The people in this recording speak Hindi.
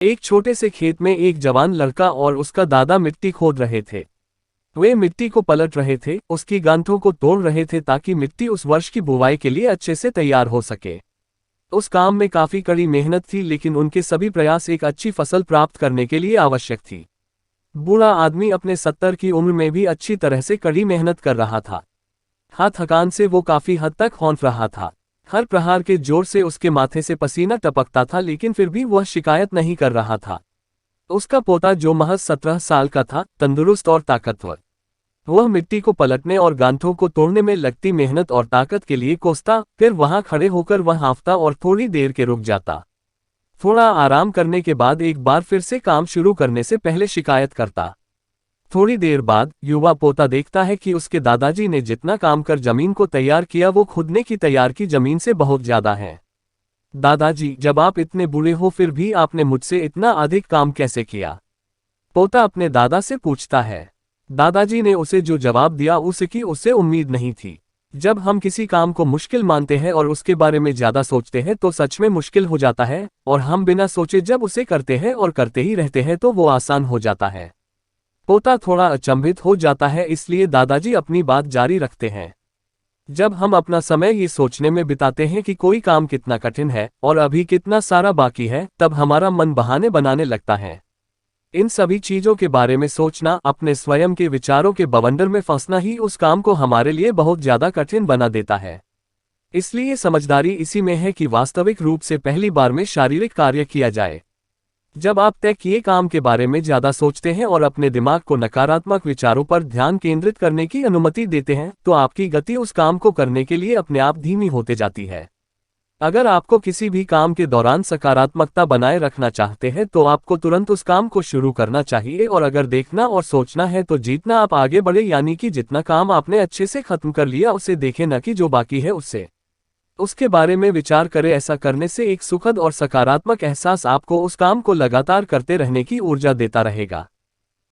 एक छोटे से खेत में एक जवान लड़का और उसका दादा मिट्टी खोद रहे थे। वे मिट्टी को पलट रहे थे, उसकी गांठों को तोड़ रहे थे ताकि मिट्टी उस वर्ष की बुवाई के लिए अच्छे से तैयार हो सके। उस काम में काफी कड़ी मेहनत थी, लेकिन उनके सभी प्रयास एक अच्छी फसल प्राप्त करने के लिए आवश्यक थी। बूढ़ा आदमी अपने 70 की उम्र में भी अच्छी तरह से कड़ी मेहनत कर रहा था। थकान से वो काफी हद तक हौंफ रहा था। हर प्रहार के जोर से उसके माथे से पसीना टपकता था, लेकिन फिर भी वह शिकायत नहीं कर रहा था। उसका पोता जो महज 17 साल का था, तंदुरुस्त और ताकतवर, वह मिट्टी को पलटने और गांठों को तोड़ने में लगती मेहनत और ताकत के लिए कोसता, फिर वहां खड़े होकर वह हाँफता और थोड़ी देर के रुक जाता। थोड़ा आराम करने के बाद एक बार फिर से काम शुरू करने से पहले शिकायत करता। थोड़ी देर बाद युवा पोता देखता है कि उसके दादाजी ने जितना काम कर जमीन को तैयार किया वो खुदने की तैयार की जमीन से बहुत ज्यादा है। दादाजी, जब आप इतने बूढ़े हो फिर भी आपने मुझसे इतना अधिक काम कैसे किया? पोता अपने दादा से पूछता है। दादाजी ने उसे जो जवाब दिया उसकी उससे उम्मीद नहीं थी। जब हम किसी काम को मुश्किल मानते हैं और उसके बारे में ज्यादा सोचते हैं तो सच में मुश्किल हो जाता है, और हम बिना सोचे जब उसे करते हैं और करते ही रहते हैं तो वो आसान हो जाता है। पोता थोड़ा अचंभित हो जाता है, इसलिए दादाजी अपनी बात जारी रखते हैं। जब हम अपना समय ये सोचने में बिताते हैं कि कोई काम कितना कठिन है और अभी कितना सारा बाकी है, तब हमारा मन बहाने बनाने लगता है। इन सभी चीजों के बारे में सोचना, अपने स्वयं के विचारों के बवंडर में फंसना ही उस काम को हमारे लिए बहुत ज्यादा कठिन बना देता है। इसलिए समझदारी इसी में है कि वास्तविक रूप से पहली बार में शारीरिक कार्य किया जाए। जब आप तय किए काम के बारे में ज्यादा सोचते हैं और अपने दिमाग को नकारात्मक विचारों पर ध्यान केंद्रित करने की अनुमति देते हैं, तो आपकी गति उस काम को करने के लिए अपने आप धीमी होते जाती है। अगर आपको किसी भी काम के दौरान सकारात्मकता बनाए रखना चाहते हैं तो आपको तुरंत उस काम को शुरू करना चाहिए, और अगर देखना और सोचना है तो जितना आप आगे बढ़े, यानी कि जितना काम आपने अच्छे से खत्म कर लिया उसे देखें, न कि जो बाकी है उसके बारे में विचार करें। ऐसा करने से एक सुखद और सकारात्मक एहसास आपको उस काम को लगातार करते रहने की ऊर्जा देता रहेगा।